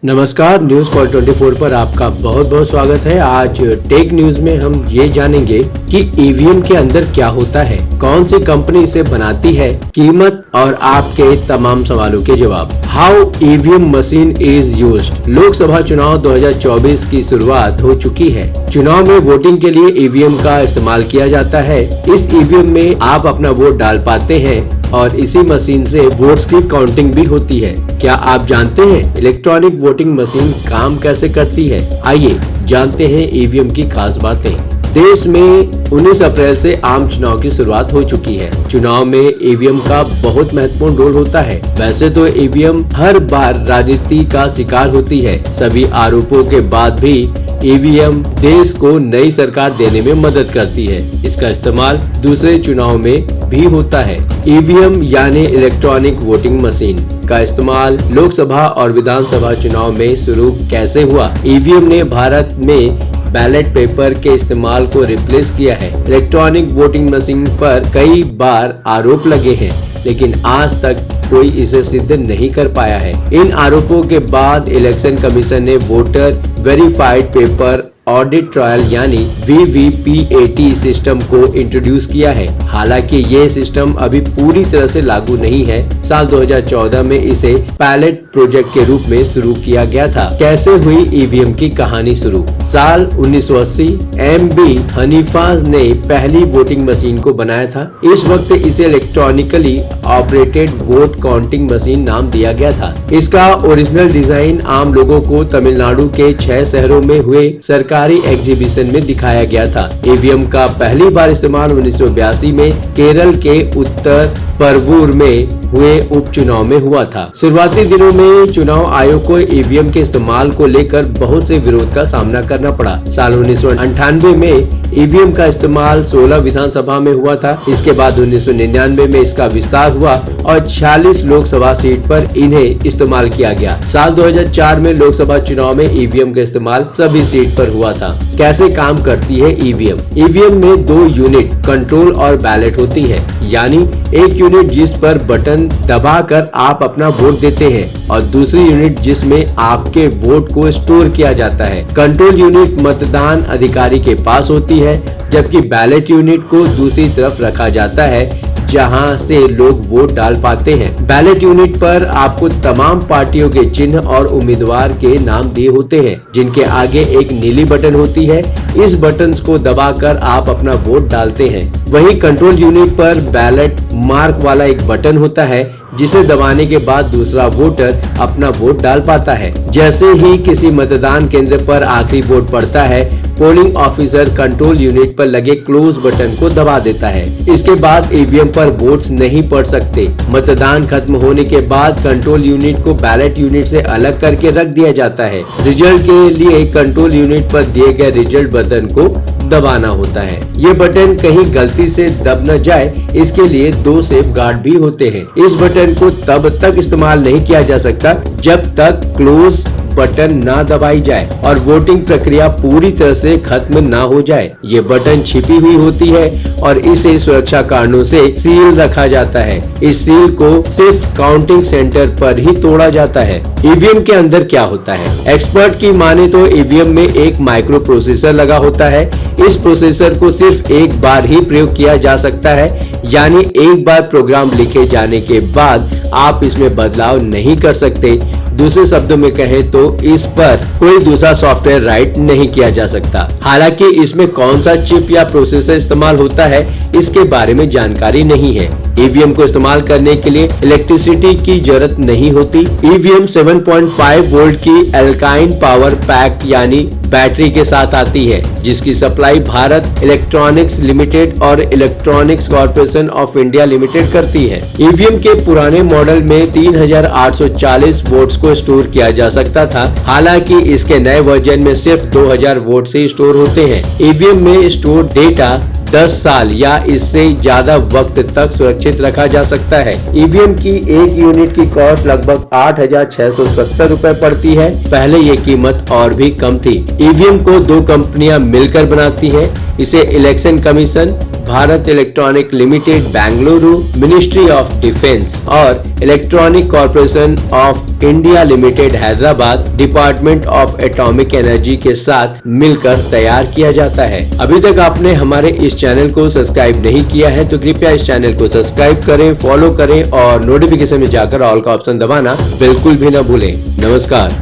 नमस्कार, news call 24 पर आपका बहुत बहुत स्वागत है। आज टेक न्यूज में हम ये जानेंगे कि ईवीएम के अंदर क्या होता है, कौन सी कंपनी इसे बनाती है, कीमत और आपके तमाम सवालों के जवाब। How EVM machine is used. Lok Sabha चुनाव 2024 की शुरुआत हो चुकी है। चुनाव में वोटिंग के लिए ईवीएम का इस्तेमाल किया जाता है। इस ईवीएम में आप अपना वोट डाल पाते हैं और इसी मशीन से वोट्स की काउंटिंग भी होती है। क्या आप जानते हैं इलेक्ट्रॉनिक वोटिंग मशीन काम कैसे करती है? आइए जानते हैं ईवीएम की खास बातें। देश में 19 अप्रैल से आम चुनाव की शुरुआत हो चुकी है। चुनाव में ईवीएम का बहुत महत्वपूर्ण रोल होता है। वैसे तो ईवीएम हर बार राजनीति का शिकार होती है। सभी आरोपों के बाद भी ईवीएम देश को नई सरकार देने में मदद करती है। इसका इस्तेमाल दूसरे चुनाव में भी होता है। ईवीएम यानी इलेक्ट्रॉनिक वोटिंग मशीन का इस्तेमाल लोकसभा और विधानसभा चुनाव में शुरू कैसे हुआ? ईवीएम ने भारत में बैलेट पेपर के इस्तेमाल को रिप्लेस किया है। इलेक्ट्रॉनिक वोटिंग मशीन पर कई बार आरोप लगे हैं, लेकिन आज तक कोई इसे सिद्ध नहीं कर पाया है। इन आरोपों के बाद इलेक्शन कमीशन ने voter verified paper audit trial यानी VVPAT सिस्टम को इंट्रोड्यूस किया है। हालांकि ये सिस्टम अभी पूरी तरह से लागू नहीं है। साल 2014 में इसे पायलट प्रोजेक्ट के रूप में शुरू किया गया था। कैसे हुई ईवीएम की कहानी शुरू? साल 1980 MB हनीफा ने पहली वोटिंग मशीन को बनाया था। इस वक्त इसे electronically operated vote counting machine नाम दिया गया था। इसका ओरिजिनल डिजाइन आम लोगों को तमिलनाडु के 6 शहरों में हुए सरकारी एग्जीबिशन में दिखाया गया था। ईवीएम का पहली बार इस्तेमाल 1982 में केरल के उत्तर परवूर में हुए उपचुनाव में हुआ था। शुरुआती दिनों में चुनाव आयोग को ईवीएम के इस्तेमाल को लेकर बहुत से विरोध का सामना करना पड़ा। साल 1998 में ईवीएम का इस्तेमाल 16 विधानसभा में हुआ था। इसके बाद 1999 में इसका विस्तार हुआ और 46 लोकसभा सीट पर इन्हें इस्तेमाल किया गया। साल 2004 में लोकसभा चुनाव में ईवीएम का इस्तेमाल सभी सीट पर हुआ था। कैसे काम करती है ईवीएम? ईवीएम में 2 यूनिट कंट्रोल और बैलेट होती है, यानी एक यूनिट जिस पर बटन दबाकर आप अपना वोट देते हैं और दूसरी यूनिट जिसमें आपके वोट को स्टोर किया जाता है। कंट्रोल यूनिट मतदान अधिकारी के पास होती है, जबकि बैलेट यूनिट को दूसरी तरफ रखा जाता है जहां से लोग वोट डाल पाते हैं। बैलेट यूनिट पर आपको तमाम पार्टियों के चिन्ह और उम्मीदवार के नाम दिए होते हैं, जिनके आगे एक नीली बटन होती है। इस बटन को दबाकर आप अपना वोट डालते हैं। वहीं कंट्रोल यूनिट पर बैलेट मार्क वाला एक बटन होता है, जिसे दबाने के बाद दूसरा वोटर अपना वोट डाल पाता है। जैसे ही किसी मतदान केंद्र पर आखिरी वोट पड़ता है, पोलिंग ऑफिसर कंट्रोल यूनिट पर लगे क्लोज बटन को दबा देता है। इसके बाद ईवीएम पर वोट्स नहीं पड़ सकते। मतदान खत्म होने के बाद कंट्रोल यूनिट को बैलेट यूनिट से अलग करके रख दिया जाता है। रिजल्ट के लिए कंट्रोल यूनिट पर दिए गए रिजल्ट बटन को दबाना होता है। ये बटन कहीं गलती से दब न जाए, इसके लिए 2 सेफगार्ड भी होते हैं। इस बटन को तब तक इस्तेमाल नहीं किया जा सकता जब तक क्लोज बटन ना दबाई जाए और वोटिंग प्रक्रिया पूरी तरह से खत्म ना हो जाए। ये बटन छिपी हुई होती है और इसे सुरक्षा कारणों से सील रखा जाता है। इस सील को सिर्फ काउंटिंग सेंटर पर ही तोड़ा जाता है। ईवीएम के अंदर क्या होता है? एक्सपर्ट की माने तो ईवीएम में एक माइक्रो प्रोसेसर लगा होता है। इस प्रोसेसर को सिर्फ एक बार ही प्रयोग किया जा सकता है, यानी एक बार प्रोग्राम लिखे जाने के बाद आप इसमें बदलाव नहीं कर सकते। दूसरे शब्दों में कहें तो इस पर कोई दूसरा सॉफ्टवेयर राइट नहीं किया जा सकता। हालांकि इसमें कौन सा चिप या प्रोसेसर इस्तेमाल होता है, इसके बारे में जानकारी नहीं है। ईवीएम को इस्तेमाल करने के लिए इलेक्ट्रिसिटी की जरूरत नहीं होती। ईवीएम 7.5 वोल्ट की एल्काइन पावर पैक यानी बैटरी के साथ आती है, जिसकी सप्लाई भारत इलेक्ट्रॉनिक्स लिमिटेड और electronics corporation of India limited करती है। ईवीएम के पुराने मॉडल में 3840 वोट्स को स्टोर किया जा सकता था। हालांकि इसके नए वर्जन में सिर्फ 2000 वोट से स्टोर होते हैं। ईवीएम में स्टोर डेटा 10 साल या इससे ज्यादा वक्त तक सुरक्षित रखा जा सकता है। ईवीएम की एक यूनिट की कॉस्ट लगभग 8,670 रुपए पड़ती है। पहले ये कीमत और भी कम थी। ईवीएम को 2 कंपनियां मिलकर बनाती हैं। इसे election commission Bharat electronic limited Bengaluru, ministry of defence और electronic corporation of India limited Hyderabad, department of atomic energy के साथ मिलकर तैयार किया जाता है। अभी तक आपने हमारे इस चैनल को सब्सक्राइब नहीं किया है तो कृपया इस चैनल को सब्सक्राइब करें, फॉलो करें और नोटिफिकेशन में जाकर ऑल का ऑप्शन दबाना बिल्कुल भी न भूलें। नमस्कार।